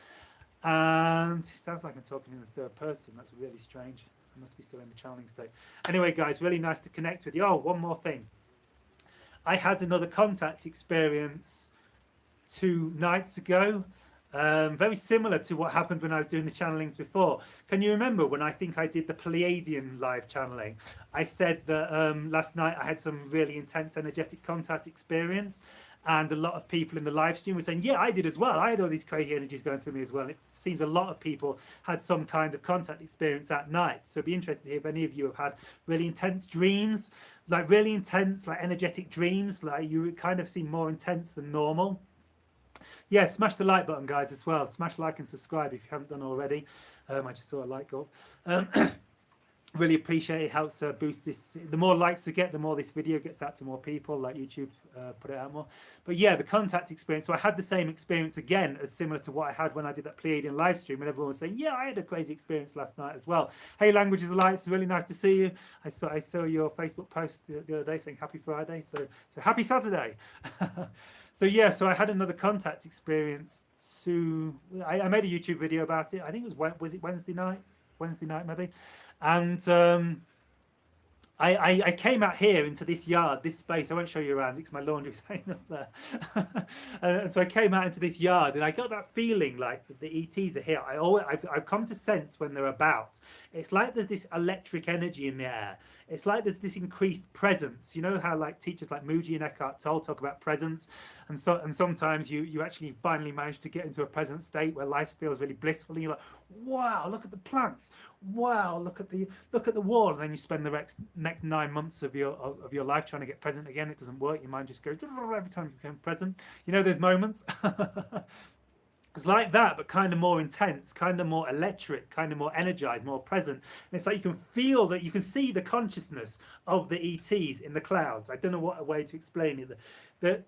And it sounds like I'm talking in the third person. That's really strange. I must be still in the channeling state. Anyway, guys, really nice to connect with you. Oh, one more thing. I had another contact experience 2 nights ago. Very similar to what happened when I was doing the channelings before. Can you remember when I think I did the Pleiadian live channeling? I said that last night I had some really intense energetic contact experience, and a lot of people in the live stream were saying, yeah, I did as well. I had all these crazy energies going through me as well. And it seems a lot of people had some kind of contact experience that night. So it'd be interested to hear if any of you have had really intense dreams, like really intense, like energetic dreams, like you kind of seem more intense than normal. Yeah, smash the like button, guys, as well. Smash like and subscribe if you haven't done already. I just saw a like go up. Really appreciate it. It helps boost this. The more likes we get, the more this video gets out to more people, like YouTube put it out more. But yeah, the contact experience. So I had the same experience again, as similar to what I had when I did that Pleiadian live stream, and everyone was saying, yeah, I had a crazy experience last night as well. Hey, Languages of Light, it's really nice to see you. I saw your Facebook post the other day saying happy Friday, so happy Saturday. So yeah, so I had another contact experience. I made a YouTube video about it. I think it was it Wednesday night? Wednesday night maybe. And I came out here into this yard, this space. I won't show you around because my laundry's hanging up there. And so I came out into this yard, and I got that feeling like the ETs are here. I've come to sense when they're about. It's like there's this electric energy in the air. It's like there's this increased presence. You know how like teachers like Muji and Eckhart Tolle talk about presence, and sometimes you actually finally manage to get into a present state where life feels really blissful, and you're like, wow, look at the plants. Wow, look at the wall, and then you spend the next 9 months of your life trying to get present again. It doesn't work. Your mind just goes every time you become present. You know those moments. It's like that, but kind of more intense, kind of more electric, kind of more energized, more present. And it's like you can feel that, you can see the consciousness of the ETs in the clouds. I don't know what a way to explain it.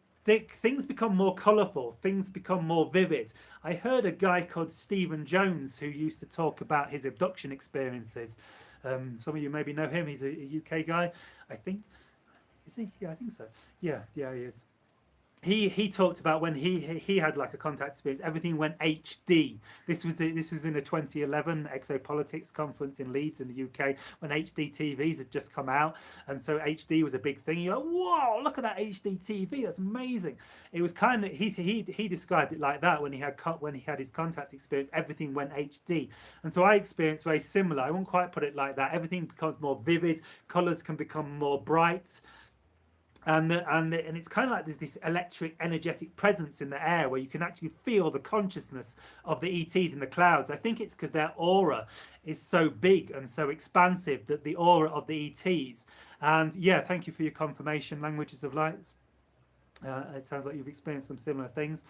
Things become more colourful, things become more vivid. I heard a guy called Stephen Jones who used to talk about his abduction experiences. Some of you maybe know him. He's a UK guy, I think. Is he? Yeah, I think so. Yeah, he is. He talked about when he had like a contact experience, everything went HD. This was in a 2011 Exopolitics conference in Leeds in the UK when HD TVs had just come out, and so HD was a big thing. You're like, whoa, look at that HD TV, that's amazing. It was kind of he described it like that when he had his contact experience. Everything went HD, and so I experienced very similar. I won't quite put it like that. Everything becomes more vivid, colors can become more bright. And it's kind of like there's this electric, energetic presence in the air where you can actually feel the consciousness of the ETs in the clouds. I think it's because their aura is so big and so expansive, that the aura of the ETs. And yeah, thank you for your confirmation, Languages of Lights. It sounds like you've experienced some similar things.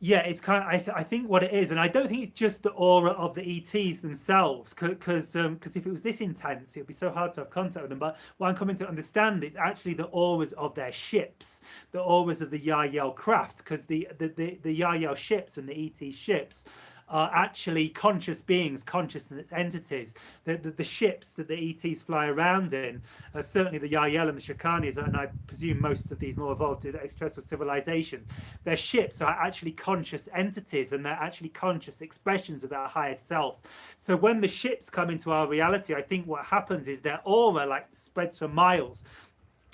Yeah, it's kind of, I think what it is, and I don't think it's just the aura of the ETs themselves, because if it was this intense, it would be so hard to have contact with them. But what I'm coming to understand, it's actually the auras of their ships, the auras of the Yahyel craft, because the Yahyel ships and the ET ships are actually conscious beings, consciousness entities. The ships that the ETs fly around in, certainly the Yahyel and the Shakanis, and I presume most of these more evolved extraterrestrial civilizations, their ships are actually conscious entities, and they're actually conscious expressions of their higher self. So when the ships come into our reality, I think what happens is their aura like spreads for miles.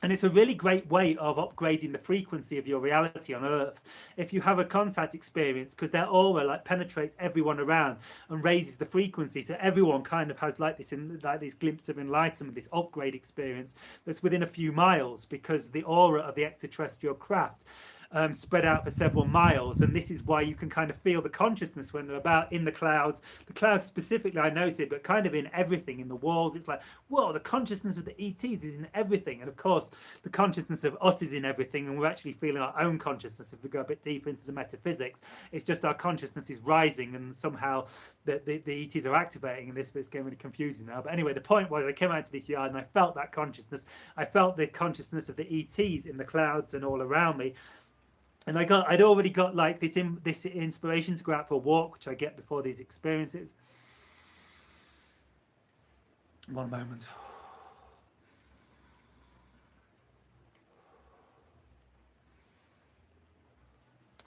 And it's a really great way of upgrading the frequency of your reality on Earth. If you have a contact experience, because their aura like penetrates everyone around and raises the frequency, so everyone kind of has like this glimpse of enlightenment, this upgrade experience that's within a few miles, because the aura of the extraterrestrial craft spread out for several miles. And this is why you can kind of feel the consciousness when they're about in the clouds. The clouds specifically, I notice it, but kind of in everything, in the walls. It's like, whoa, the consciousness of the ETs is in everything. And of course, the consciousness of us is in everything, and we're actually feeling our own consciousness. If we go a bit deeper into the metaphysics, it's just our consciousness is rising, and somehow the ETs are activating, and this bit's getting really confusing now. But anyway, the point was I came out to this yard and I felt that consciousness. I felt the consciousness of the ETs in the clouds and all around me. And I'd already got like this inspiration to go out for a walk, which I get before these experiences. One moment.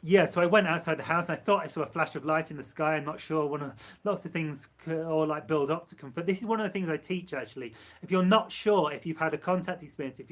yeah, so I went outside the house and I thought I saw a flash of light in the sky. I'm not sure. Lots of things all like build up to confirm. This is one of the things I teach actually. If you're not sure if you've had a contact experience, if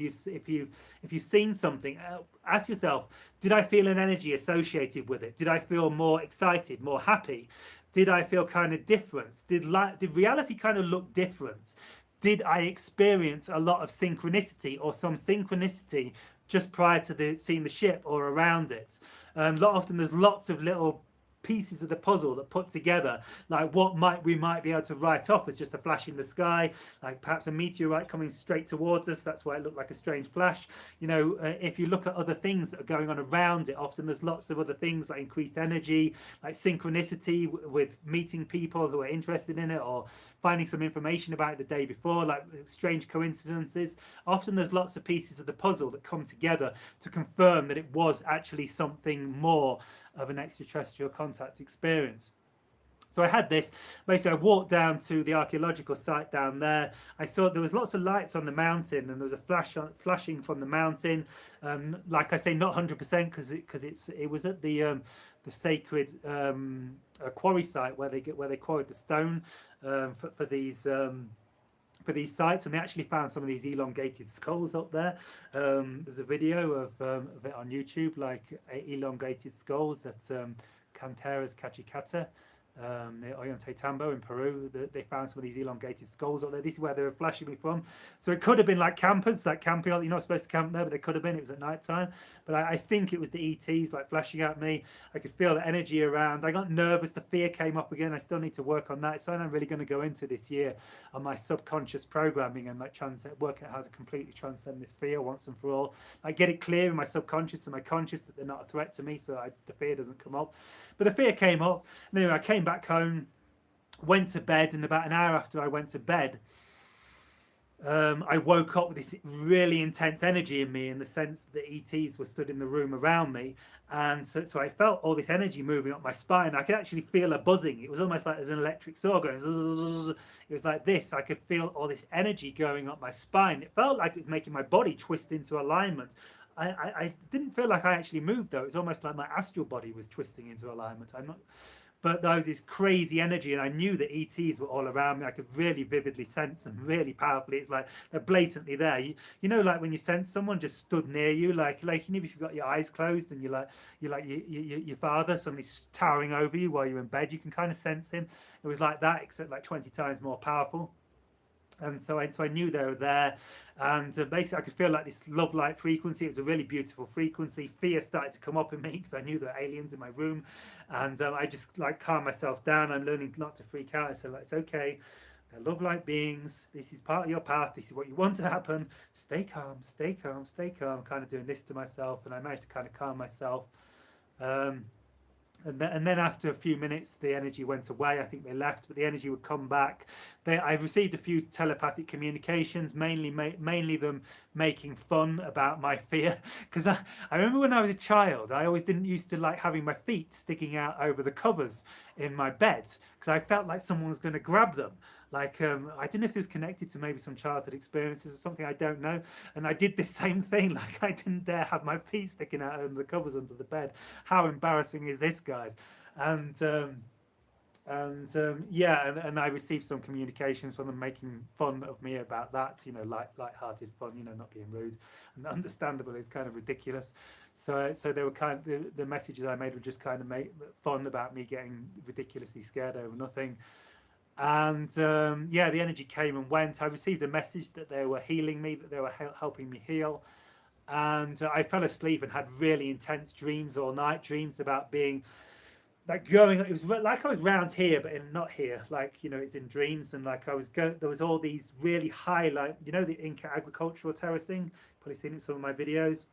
you've seen something, ask yourself: did I feel an energy associated with it? Did I feel more excited, more happy? Did I feel kind of different? Did reality kind of look different? Did I experience a lot of synchronicity or some synchronicity just prior to seeing the ship or around it? Often there's lots of little pieces of the puzzle that put together, like what we might be able to write off as just a flash in the sky, like perhaps a meteorite coming straight towards us. That's why it looked like a strange flash. If you look at other things that are going on around it, often there's lots of other things like increased energy, like synchronicity with meeting people who are interested in it, or finding some information about it the day before, like strange coincidences. Often there's lots of pieces of the puzzle that come together to confirm that it was actually something more of an extraterrestrial contact experience. So I had this. Basically, I walked down to the archaeological site down there. I thought there was lots of lights on the mountain, and there was a flashing from the mountain. Like I say, not 100% because it was at the sacred quarry site where they quarried the stone for these sites, and they actually found some of these elongated skulls up there. There's a video of it on YouTube, like elongated skulls at Canteras Cachicata, near Ollantaytambo in Peru. They found some of these elongated skulls up there. This is where they were flashing me from. So it could have been like campers, like camping. You're not supposed to camp there, but they could have been. It was at night time. But I think it was the ETs like flashing at me. I could feel the energy around. I got nervous. The fear came up again. I still need to work on that. It's something I'm really going to go into this year on my subconscious programming and like work out how to completely transcend this fear once and for all. Like get it clear in my subconscious and my conscious that they're not a threat to me, so the fear doesn't come up. But the fear came up. And anyway, I came back home, went to bed, and about an hour after I went to bed, I woke up with this really intense energy in me, in the sense that ETs were stood in the room around me, and so I felt all this energy moving up my spine. I could actually feel a buzzing. It was almost like there's an electric saw going. It was like this. I could feel all this energy going up my spine. It felt like it was making my body twist into alignment. I didn't feel like I actually moved though. It was almost like my astral body was twisting into alignment. But there was this crazy energy, and I knew that ETs were all around me. I could really vividly sense them, really powerfully. It's like they're blatantly there. Like when you sense someone just stood near you, like if you've got your eyes closed and your father suddenly towering over you while you're in bed, you can kind of sense him. It was like that, except like 20 times more powerful. And so I knew they were there, and basically I could feel like this love light frequency. It was a really beautiful frequency. Fear started to come up in me because I knew there were aliens in my room, and I just like calmed myself down. I'm learning not to freak out. I said, like, it's okay. They're love light beings. This is part of your path. This is what you want to happen. Stay calm, stay calm, stay calm. Kind of doing this to myself, and I managed to kind of calm myself. And then after a few minutes, the energy went away. I think they left, but the energy would come back. I've received a few telepathic communications, mainly them making fun about my fear. Because I remember when I was a child, I always didn't used to like having my feet sticking out over the covers in my bed, because I felt like someone was going to grab them. Like, I don't know if it was connected to maybe some childhood experiences or something, I don't know. And I did this same thing, like I didn't dare have my feet sticking out over the covers under the bed. How embarrassing is this, guys? And I received some communications from them making fun of me about that, light-hearted fun, not being rude. And understandable, it's kind of ridiculous. So they were kind of, the messages I made were just kind of make fun about me getting ridiculously scared over nothing. And the energy came and went. I received a message that they were healing me, that they were helping me heal. And I fell asleep and had really intense dreams all night, dreams about being like going, it was like I was round here, but not here, like, it's in dreams. And like I was there was all these really high, like, the Inca agricultural terracing, probably seen it in some of my videos,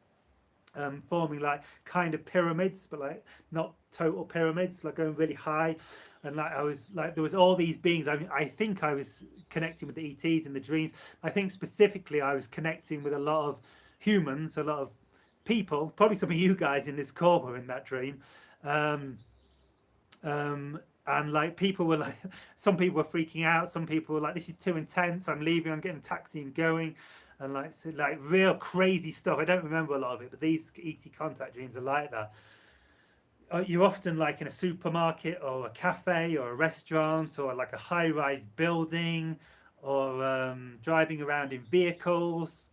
forming like kind of pyramids, but like not total pyramids, like going really high. And like I was like, there was all these beings. I think I was connecting with the ETs in the dreams. I think specifically I was connecting with a lot of humans, a lot of people. Probably some of you guys in this call were in that dream. And like people were like, some people were freaking out. Some people were like, this is too intense. I'm leaving. I'm getting a taxi and going. And like real crazy stuff. I don't remember a lot of it, but these ET contact dreams are like that. you're often like in a supermarket or a cafe or a restaurant or like a high-rise building, or driving around in vehicles.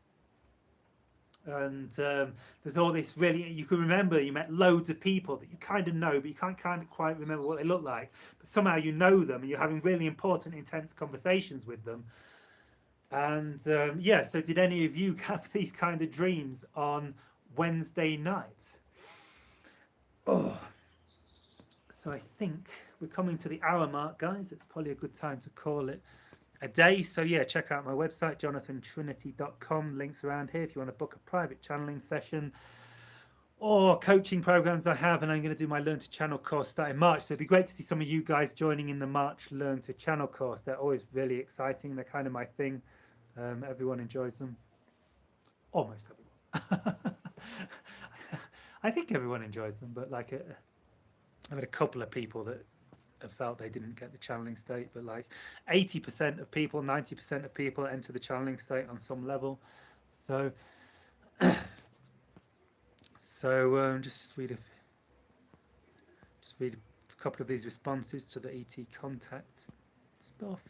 And there's all this really, you can remember you met loads of people that you kind of know, but you can't kind of quite remember what they look like, but somehow you know them and you're having really important, intense conversations with them. And yeah, so did any of you have these kind of dreams on Wednesday night? Oh, so I think we're coming to the hour mark, guys. It's probably a good time to call it a day. So yeah, check out my website, jonathantrinity.com. Links around here if you want to book a private channeling session or coaching programs I have. And I'm going to do my Learn to Channel course starting March. So it'd be great to see some of you guys joining in the March Learn to Channel course. They're always really exciting. They're kind of my thing. Everyone enjoys them. Almost everyone. I think everyone enjoys them, but like I've had a couple of people that have felt they didn't get the channeling state, but like 80% of people, 90% of people enter the channeling state on some level. So just read a couple of these responses to the ET contact stuff.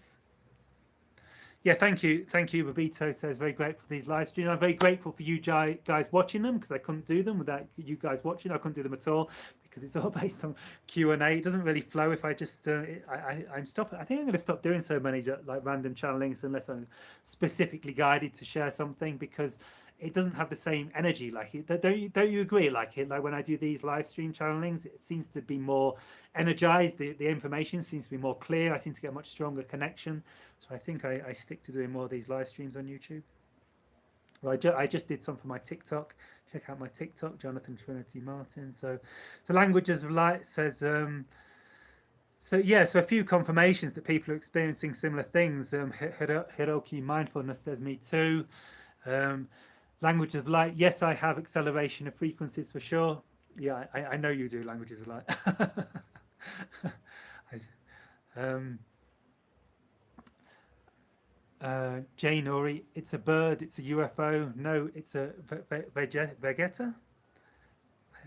Yeah, thank you, Babito says, very grateful for these live streams. I'm very grateful for you guys watching them, because I couldn't do them without you guys watching. I couldn't do them at all because it's all based on Q&A. It doesn't really flow if I just I'm stopping. I think I'm going to stop doing so many like random channelings unless I'm specifically guided to share something, because it doesn't have the same energy. Like don't you agree? Like when I do these live stream channelings, it seems to be more energized. The information seems to be more clear. I seem to get a much stronger connection. So I think I stick to doing more of these live streams on YouTube. Well, I just did some for my TikTok. Check out my TikTok, Jonathan Trinity Martin. So Languages of Light says, so a few confirmations that people are experiencing similar things. Hiroki Mindfulness says, me too. Languages of Light, yes, I have acceleration of frequencies for sure. Yeah, I know you do, Languages of Light. Jane Ori, it's a bird, it's a UFO. No, it's a Vegeta.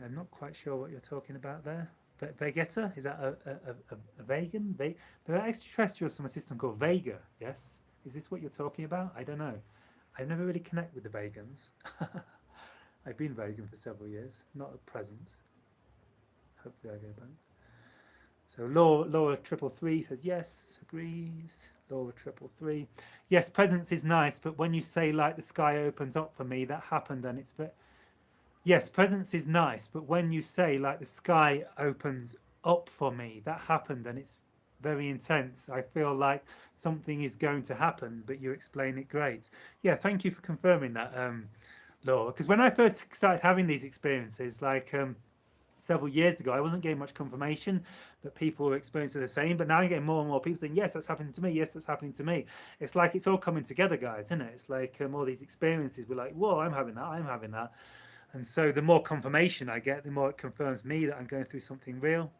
I'm not quite sure what you're talking about there. Vegeta, is that a vegan? There are extraterrestrials from a system called Vega, yes? Is this what you're talking about? I don't know. I've never really connected with the vegans. I've been vegan for several years, not at present. Hopefully I go back. So Laura 333 says yes, agrees. Laura 333, yes, presence is nice, but when you say like the sky opens up for me, that happened and it's yes, presence is nice, but when you say like the sky opens up for me, that happened and it's very intense. I feel like something is going to happen, but you explain it great. Yeah, thank you for confirming that, Laura, because when I first started having these experiences, like several years ago, I wasn't getting much confirmation that people were experiencing the same, but now I'm getting more and more people saying, yes, that's happening to me, yes, that's happening to me. It's like it's all coming together, guys, isn't it? It's like all these experiences, we're like, whoa, I'm having that. And so the more confirmation I get, the more it confirms me that I'm going through something real.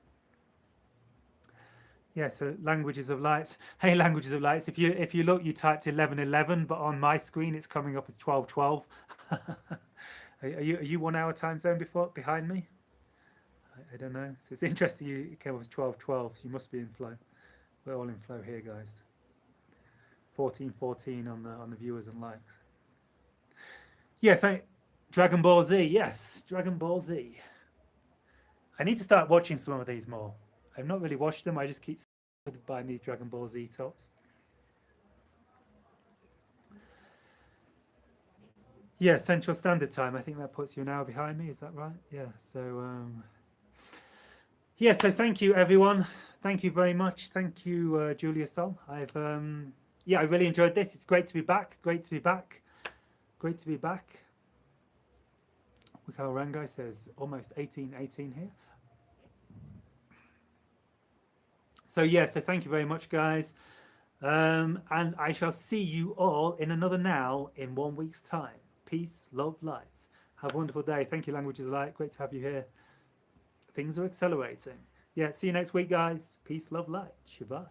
Yeah, so Languages of Lights. Hey, Languages of Lights, if you look, you typed 11:11, but on my screen it's coming up as 12:12. Are you 1 hour time zone behind me? I don't know. So it's interesting you came up as 12:12. You must be in flow. We're all in flow here, guys. 14:14 on the viewers and likes. Yeah, Dragon Ball Z. Yes, Dragon Ball Z. I need to start watching some of these more. I've not really watched them. I just keep buying these Dragon Ball Z tops. Yeah, Central Standard Time. I think that puts you an hour behind me. Is that right? Yeah. So yeah. So thank you, everyone. Thank you very much. Thank you, Julia Sol. I really enjoyed this. It's great to be back. Great to be back. Mikhail Rangai says almost 18 here. So yeah, so thank you very much, guys. And I shall see you all in another now in 1 week's time. Peace, love, light. Have a wonderful day. Thank you, Languages of Light. Great to have you here. Things are accelerating. Yeah, see you next week, guys. Peace, love, light. Shavai.